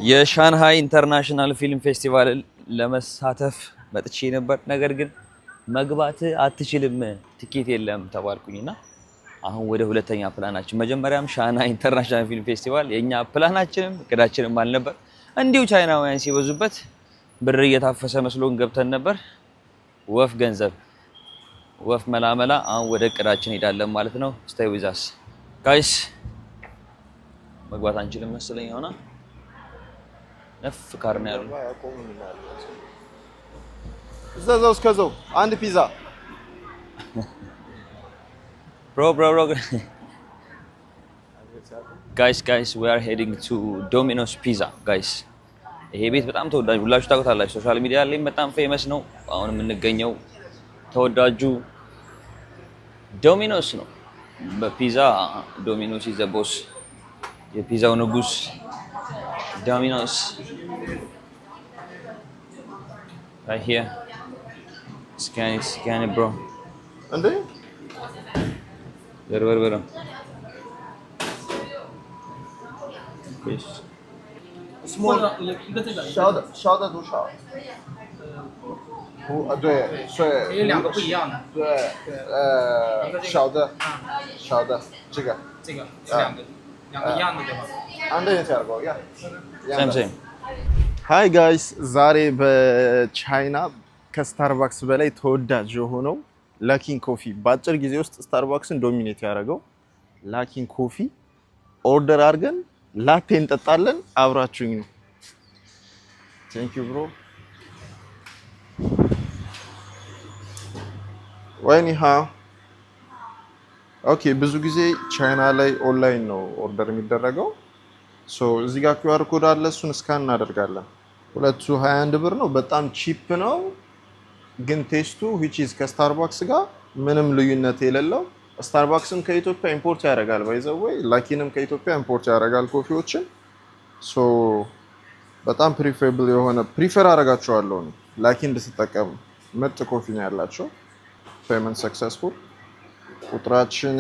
የሻንሃይ ኢንተርናሽናል ፊልም ፌስቲቫል ለመሳተፍ መጥቼ ነበር። ነገር ግን መግባት አትችልም ትኬት የለም ተባልኩኝና አሁን ወደ ሁለተኛ ፕላናችን መጀመሪያም ሻንሃይ ኢንተርናሽናል ፊልም ፌስቲቫል የኛ ፕላናችንም እቅዳችንም አልነበር። እንዲሁ ቻይናውያን ሲበዙበት ብር እየታፈሰ መስሎን ገብተን ነበር። ወፍ ገንዘብ ወፍ መላመላ አሁን ወደ እቅዳችን ሄዳለን ማለት ነው። ስቴይ ዊዝ አስ ጋይስ። መግባት አንችልም መሰለኝ ሆና ነፍ ካርና ያሉ እዛው እስከዛው አንድ ፒዛ bro guys we are heading to Domino's Pizza guys ይሄ ቤት በጣም ተወዳጅ ሁላችሁ ታውቁታላችሁ ሶሻል ሚዲያ ላይ በጣም ፌመስ ነው አሁን የምንገኘው ተወዳጁ ዶሚኖስ ነው በፒዛ ዶሚኖስ is the boss የፒዛው ንጉስ Domino's right here scan it bro እንዴ ver yes small 小的多少不对是有两个不一样的对小的这个两个一样的对吧አንድ አይነት ያርገው ያ same ሃይ ጋይስ ዛሬ በቻይና ከስታርባክስ በላይ ተወዳጅ የሆነው ላኪን ኮፊ በአጭር ጊዜ ውስጥ ስታርባክስን ዶሚኔት ያደረገው ላኪን ኮፊ ኦርደር አድርገን ላቴ እንጠጣለን አብራችሁኝ ነው ቴንክ ዩ ብሮ ወይኒሃ ኦኬ ብዙ ጊዜ ቻይና ላይ ኦንላይን ነው ኦርደር የሚደረገው ሶ እዚህ ጋር QR ኮድ አለ እሱን ስካን እናደርጋለን 221 ብር ነው በጣም ቺፕ ነው ግን ቴስቱ which is ከስታርባክስ ጋር ምንም ልዩነት የሌለው ስታርባክስም ከኢትዮጵያ ኢምፖርት ያደርጋል ባይዘው ወይ ላኪንም ከኢትዮጵያ ኢምፖርት ያደርጋል ኮፊዎችን ሶ በጣም ፕሪፈረብል የሆነ ፕሪፈር አደርጋቸዋለሁ ላኪን እንድትጠቀሙ ምርጥ ኮፊ ነው ያላቸው ፔመንት ሰክሰስፉል ቁጥራችን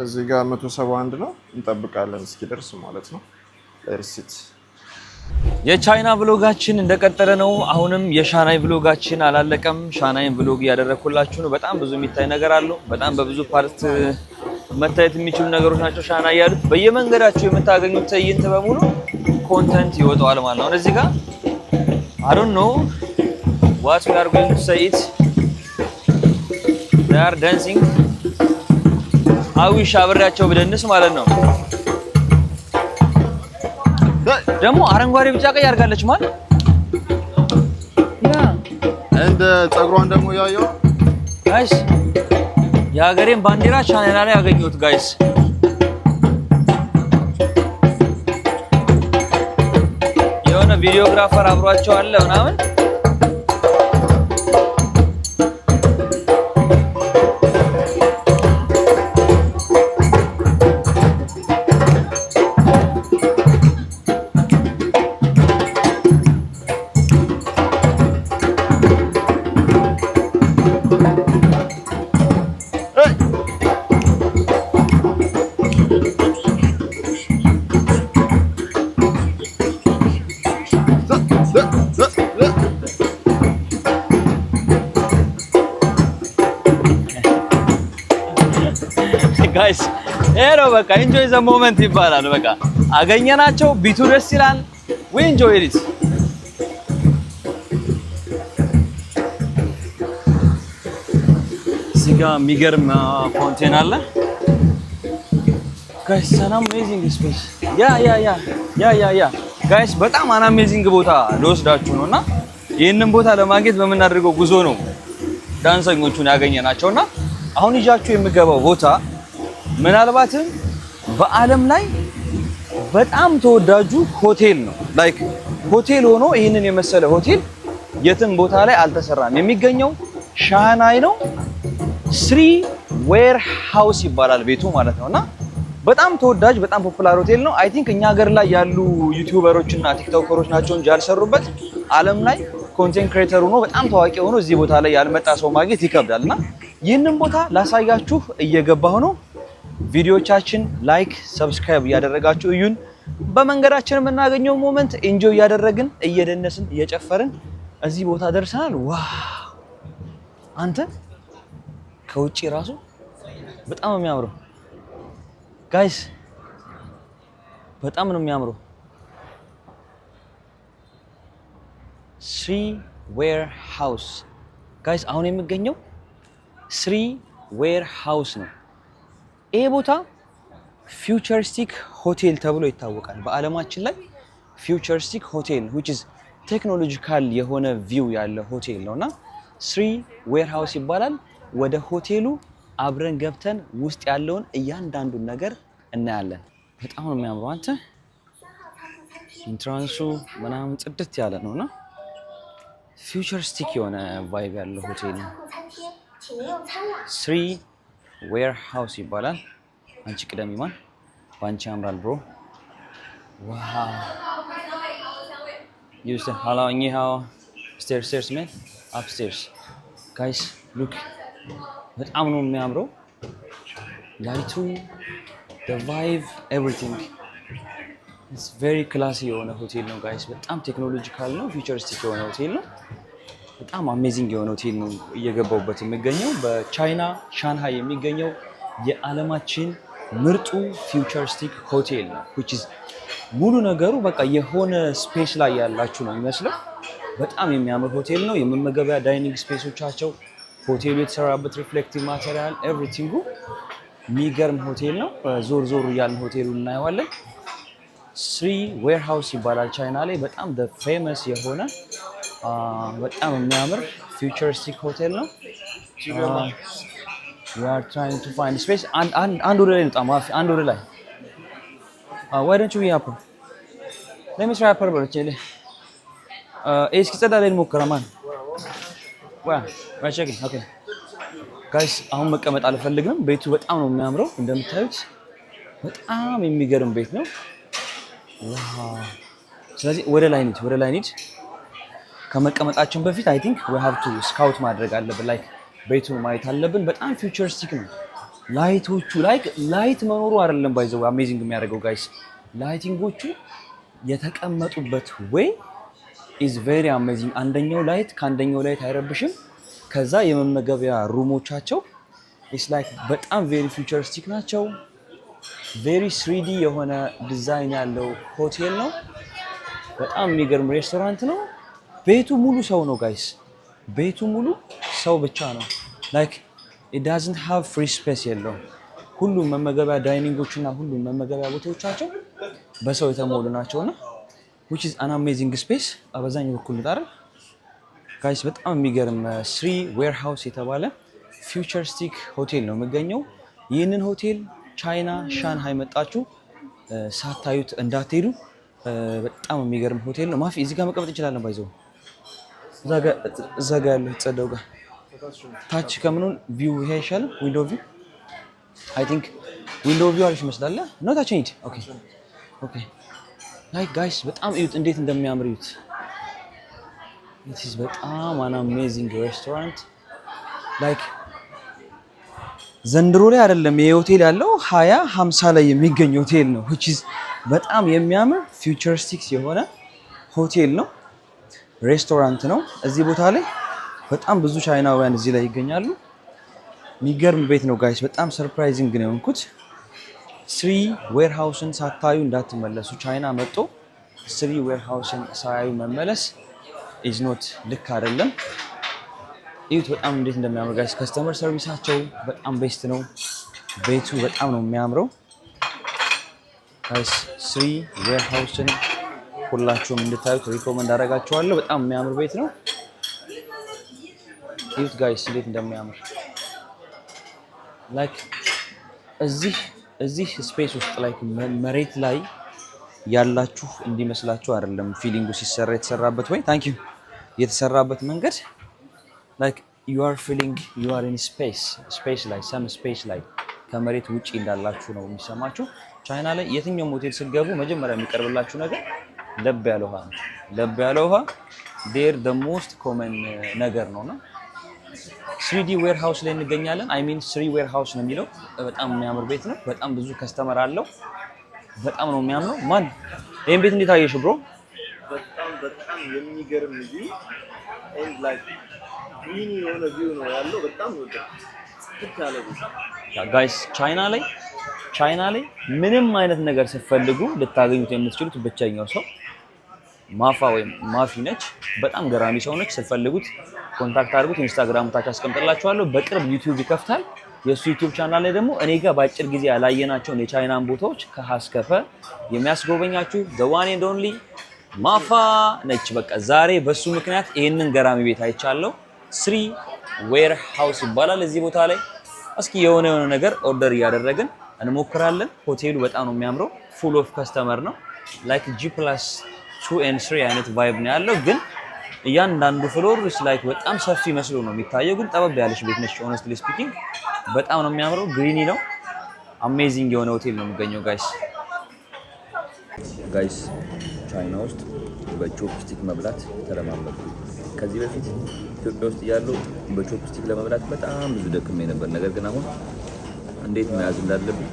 እዚህ ጋር 171 ነው እንጠብቃለን እስኪደርስ ማለት ነው ለሪሲት የቻይና ብሎጋችን እንደቀጠለ ነው አሁንም የሻንሃይ ብሎጋችን አላለቀም ሻንሃይን ብሎግ ያደረኩላችሁ ነው በጣም ብዙ የሚታይ ነገር አለው በጣም በብዙ ፓርት መታየት የሚችሉ ነገሮች ናቸው ሻንሃይ ያሉት በየመንገዳችሁ የምታገኙት ትዕይንት በሙሉ ኮንተንት ይወጣዋል ማለት ነው እዚህ ጋር I don't know what we are going to say it they are dancing አዊሽ አብሬያቸው ብደንስ ማለት ነው ደግሞ አረንጓዴ ቢጫ ቀይ አርጋለች ማለት ያ እንደ ጸጉሯን ደግሞ ያየው ጋይስ የሀገሬን ባንዲራ ቻይና ላይ ያገኙት ጋይስ የሆነ ቪዲዮግራፈር አብሯቸው አለ ምናምን ጋይስ ኤሮ በቃ ኢንጆይ ዘ ሞመንት ይባላል በቃ አገኘናቸው ቢቱ ደስ ይላል we enjoy it እዚህ ጋር የሚገርም ፋውንቴን አለ ጋይስ ሰላም አሜዚንግ ስፔስ ያ ጋይስ በጣም አሜዚንግ ቦታ ልወስዳችሁ ነውና ይሄንን ቦታ ለማግኘት በመናደርገው ጉዞ ነው ዳንሰኞቹን ያገኘናቸውና አሁን ይዣችሁ የምገባው ቦታ ምናልባትም በአለም ላይ በጣም ተወዳጁ ሆቴል ነው ላይክ ሆቴል ሆኖ ይሄንን የመሰለ ሆቴል የትም ቦታ ላይ አልተሰራም የሚገኘው ሻንሃይ ነው ስሪ ዌር ሃውስ ይባላል ቤቱ ማለት ነውና በጣም ተወዳጅ በጣም ፖፑላር ሆቴል ነው አይ ቲንክ እኛ ሀገር ላይ ያሉ ዩቲዩበሮች እና ቲክቶከሮች ናቸው እንጂ ያልሰሩበት ዓለም ላይ ኮንቴንት ክሬተር ሆኖ በጣም ታዋቂ ሆኖ እዚህ ቦታ ላይ ያልመጣ ሰው ማግኘት ይከብዳልና ይህንን ቦታ ላሳያችሁ እየገባሁ ነው ቪዲዮቻችን ላይክ ሰብስክራይብ ያደረጋችሁ እዩን በመንገዳችን የምናገኘው ሞመንት ኢንጆይ እያደረግን እየደነስን እየጨፈርን እዚህ ቦታ ደርሰናል። ዋው አንተ ከውጪ ራሱ በጣም ነው የሚያምረው ጋይስ፣ በጣም ነው የሚያምረው። ስሪ ዌር ሃውስ ጋይስ፣ አሁን የሚገኘው ስሪ ዌር ሃውስ ነው። ይሄ ቦታ ፊውቸሪስቲክ ሆቴል ተብሎ ይታወቃል። በዓለማችን ላይ ፊውቸሪስቲክ ሆቴል which is ቴክኖሎጂካል የሆነ ቪው ያለ ሆቴል ነውና ስሪ ዌር ሃውስ ይባላል። ወደ ሆቴሉ አብረን ገብተን ውስጥ ያለውን እያንዳንዱን ነገር እናያለን። በጣም ነው የሚያምረው። አንተ ኢንትራንሱ ምናምን ጽድት ያለ ነውና ፊውቸሪስቲክ የሆነ ቫይብ ያለው ሆቴል ነው። ስሪ ዌር ሃውስ ይባላል። አንቺ ቅደም ይማን ባንቺ ያምራል ብሮ። ዋው ዩስ ሃላ እኚ ሃው ስቴርስ ሜን አፕስቴርስ ጋይስ ሉክ በጣም ነው የሚያምረው። ላይቱ the vibe everything it's very classy የሆነ ሆቴል ነው ጋይስ። በጣም ቴክኖሎጂካል ነው፣ ፊውቸሪስቲክ የሆነ ሆቴል ነው። በጣም አሜዚንግ የሆነ ሆቴል ነው እየገባሁበት የሚገኘው። በቻይና ሻንሃይ የሚገኘው የዓለማችን ምርጡ ፊውቸሪስቲክ ሆቴል ነው which is ሙሉ ነገሩ በቃ የሆነ ስፔስ ላይ ያላችሁ ነው የሚመስለው። በጣም የሚያምር ሆቴል ነው። የመመገቢያ ዳይኒንግ ስፔሶቻቸው፣ ሆቴሉ የተሰራበት ሪፍሌክቲቭ ማቴሪያል ኤቭሪቲንጉ የሚገርም ሆቴል ነው። ዞር ዞር እያልን ሆቴሉን እናየዋለን። ስሪ ዌር ሃውስ ይባላል ቻይና ላይ በጣም ፌመስ የሆነ በጣም የሚያምር ፊውቸሪስቲክ ሆቴል ነው። we are trying to find space አንድ ወደ ላይ እንውጣ ማፊ አንድ ወደ ላይ why don't you be up let me try up በርቼ እስኪ ጸዳ ላይ እንሞክራ ማን right checking okay guys አሁን መቀመጥ አልፈልግም። ቤቱ በጣም ነው የሚያምረው እንደምታዩት በጣም የሚገርም ቤት ነው። ዋው ስለዚህ ወደ ላይ እንሂድ። ከመቀመጣችን በፊት I think we have to scout ማድረግ አለብን። ላይክ ቤቱን ማየት አለብን። በጣም ፊውቸሪስቲክ ነው። ላይቶቹ ላይት መኖሩ አይደለም ባይዘው አሜዚንግ የሚያደርገው ጋይስ፣ ላይቲንጎቹ የተቀመጡበት way is very amazing። አንደኛው ላይት ከአንደኛው ላይት አይረብሽም። ከዛ የመመገቢያ ሩሞቻቸው is like በጣም very futuristic ናቸው። very 3D የሆነ ዲዛይን ያለው ሆቴል ነው። በጣም የሚገርም ሬስቶራንት ነው። ቤቱ ሙሉ ሰው ነው ጋይስ፣ ቤቱ ሙሉ ሰው ብቻ ነው። like it doesn't have free space የለውም። ሁሉም መመገቢያ ዳይኒንጎችና ሁሉም መመገቢያ ቦታዎቻቸው በሰው የተሞሉ ናቸውና which is an amazing space። አበዛኛው በኩል ታረም ጋይስ በጣም የሚገርም ስሪ ዌር ሃውስ የተባለ ፊውቸሪስቲክ ሆቴል ነው የሚገኘው። ይህንን ሆቴል ቻይና ሻንሃይ መጣችሁ ሳታዩት እንዳትሄዱ። በጣም የሚገርም ሆቴል ነው። ማፊ እዚህ ጋር መቀመጥ እንችላለን። ባይዘው እዛ ጋር ያለው ጸደው ጋር ታች ከምኑን ቪው ይሄ ይሻላል። ዊንዶው ቪው አይ ቲንክ ዊንዶው ቪው አሪፍ ይመስላል። ነው ታች እንሂድ። ኦኬ ኦኬ ላይክ ጋይስ በጣም እዩት እንዴት እንደሚያምር እዩት። it is በጣም an amazing restaurant like ዘንድሮ ላይ አይደለም ይሄ ሆቴል ያለው 2050 ላይ የሚገኝ ሆቴል ነው which is በጣም የሚያምር ፊውቸሪስቲክ የሆነ ሆቴል ነው፣ ሬስቶራንት ነው። እዚህ ቦታ ላይ በጣም ብዙ ቻይናውያን እዚህ ላይ ይገኛሉ። የሚገርም ቤት ነው ጋይስ፣ በጣም ሰርፕራይዚንግ ነው የሆንኩት። ስሪ ዌር ሃውስን ሳታዩ እንዳትመለሱ። ቻይና መጥቶ ስሪ ዌር ሃውስን ሳያዩ መመለስ is not ልክ አይደለም። እዩት በጣም እንዴት እንደሚያምር ጋይስ። ከስተመር ሰርቪሳቸው በጣም ቤስት ነው። ቤቱ በጣም ነው የሚያምረው ጋይስ። ስሪ ዌር ሃውስን ሁላችሁም እንድታዩት ሪኮመንድ አደርጋችኋለሁ። በጣም የሚያምር ቤት ነው። እዩት ጋይስ እንዴት እንደሚያምር ላይክ እዚህ ስፔስ ውስጥ ላይክ መሬት ላይ ያላችሁ እንዲመስላችሁ አይደለም ፊሊንጉ ሲሰራ የተሰራበት ወይ ታንክ ዩ የተሰራበት መንገድ like you are feeling you are in space ላይ some space ላይ ከመሬት ውጪ እንዳላችሁ ነው የሚሰማችሁ። ቻይና ላይ የትኛውም ሆቴል ስትገቡ መጀመሪያ የሚቀርብላችሁ ነገር ለብ ያለ ውሃ ነው። ለብ ያለ ውሃ there the most common ነገር ነውና 3D ዌር ሃውስ ላይ እንገኛለን። አይ ሚን 3 ዌር ሃውስ ነው የሚለው። በጣም የሚያምር ቤት ነው። በጣም ብዙ ከስተመር አለው። በጣም ነው የሚያምረው። ማን ይሄን ቤት እንዴት አየሽ ብሮ? በጣም የሚገርም እንጂ ኤንድ ላይክ ግሪን የሆነ ቪው ነው ያለው። በጣም ነው ትክክለ ጋይስ ቻይና ላይ ምንም አይነት ነገር ስትፈልጉ ልታገኙት የምትችሉት ብቸኛው ሰው ማፋ ወይም ማፊ ነች። በጣም ገራሚ ሰው ነች። ስትፈልጉት ኮንታክት አድርጉት። ኢንስታግራም ታች አስቀምጥላችኋለሁ። በቅርብ ዩቲዩብ ይከፍታል። የሱ ዩቲዩብ ቻናል ላይ ደግሞ እኔ ጋር በአጭር ጊዜ ያላየናቸውን የቻይናን ቦታዎች ከሀስከፈ የሚያስጎበኛችሁ the one and only ማፋ ነች። በቃ ዛሬ በሱ ምክንያት ይሄንን ገራሚ ቤት አይቻለሁ። ስሪ ዌር ሃውስ ይባላል። እዚህ ቦታ ላይ እስኪ የሆነ ነገር ኦርደር እያደረግን እንሞክራለን። ሆቴሉ በጣም ነው የሚያምረው። ፉል ኦፍ ከስተመር ነው። ላይክ G+2 and 3 አይነት ቫይብ ነው ያለው። ግን እያንዳንዱ ፍሎር ላይክ በጣም ሰፊ መስሎ ነው የሚታየው። ግን ጠበብ ያለች ቤት ነች። ሆነስትሊ ስፒኪንግ በጣም ነው የሚያምረው። ግሪኒ ነው። አሜዚንግ የሆነ ሆቴል ነው የሚገኘው ጋይስ ቻይና ውስጥ በቾፕስቲክ መብላት ተለማመዱ። ከዚህ በፊት ኢትዮጵያ ውስጥ ያለው በቾፕስቲክ ለመብላት በጣም ብዙ ደክሜ ነበር። ነገር ግን አሁን እንዴት መያዝ እንዳለብኝ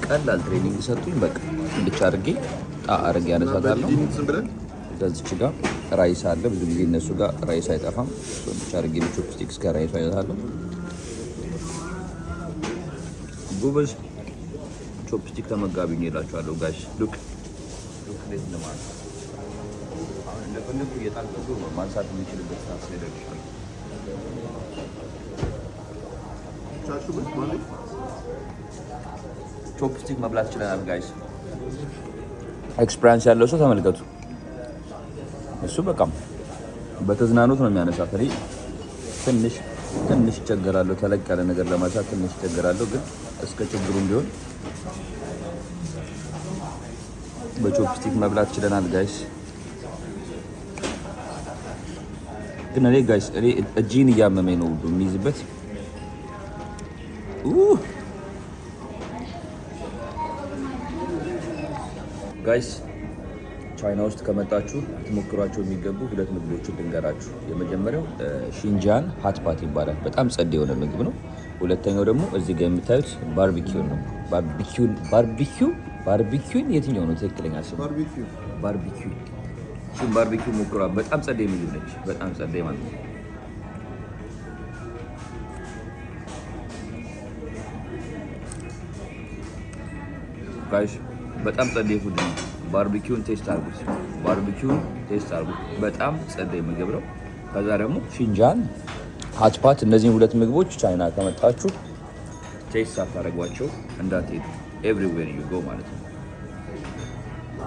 ቀላል ትሬኒንግ ሰጡኝ። በቃ ብቻ አድርጌ ያነሳታለሁ። እዛች ጋር ራይስ አለ። ብዙ ጊዜ እነሱ ጋር ራይስ አይጠፋም። ብቻ አድርጌ በቾፕስቲክ እስከ ራይሱ አይነሳለሁ። ጎበዝ ቾፕስቲክ ተመጋቢ ነው እላችኋለሁ ጋይስ። ሉክ እንዴት እንደማለት አሁን እንደፈለኩ እየጣልኩ ማንሳት የሚችልበት ሰዓት ላይ ደርሻለሁ። ቾፕስቲክ መብላት ይችላል ጋይስ። ኤክስፒሪየንስ ያለው ሰው ተመልከቱ። እሱ በቃም በተዝናኖት ነው የሚያነሳት። እኔ ትንሽ ይቸገራለሁ። ተለቅ ያለ ነገር ለማንሳት ትንሽ ይቸገራለሁ። ግን እስከ ችግሩም ቢሆን በቾፕስቲክ መብላት ይችላል ጋይስ። ግን እኔ ጋይስ እጄን እያመመኝ ነው የሚይዝበት። ጋይስ ቻይና ውስጥ ከመጣችሁ ትሞክሯቸው የሚገቡ 2 ምግቦችን ልንገራችሁ። የመጀመሪያው ሺንጃን ሀትፓት ይባላል። በጣም ጸድ የሆነ ምግብ ነው። ሁለተኛው ደግሞ እዚህ ጋር የምታዩት ባርቢኪው ነው። ባርቢኪው የትኛው ነው ትክክለኛ ስም? ባርቢኪው። እሱም ባርቢኪው ሞክሯ። በጣም ጸደይ ምግብ ነች። በጣም ጸደይ ማለት ነው ጋይስ። በጣም ጸደይ ፉድ ነው። ባርቢኪውን ቴስት አድርጉት። በጣም ጸደይ ምግብ ነው። ከዛ ደግሞ ሺንጃን ሀትፓት። እነዚህን 2 ምግቦች ቻይና ከመጣችሁ ቴስት ሳታደርጓቸው እንዳትሄዱ። ኤቭሪዌር ዩ ጎ ማለት ነው።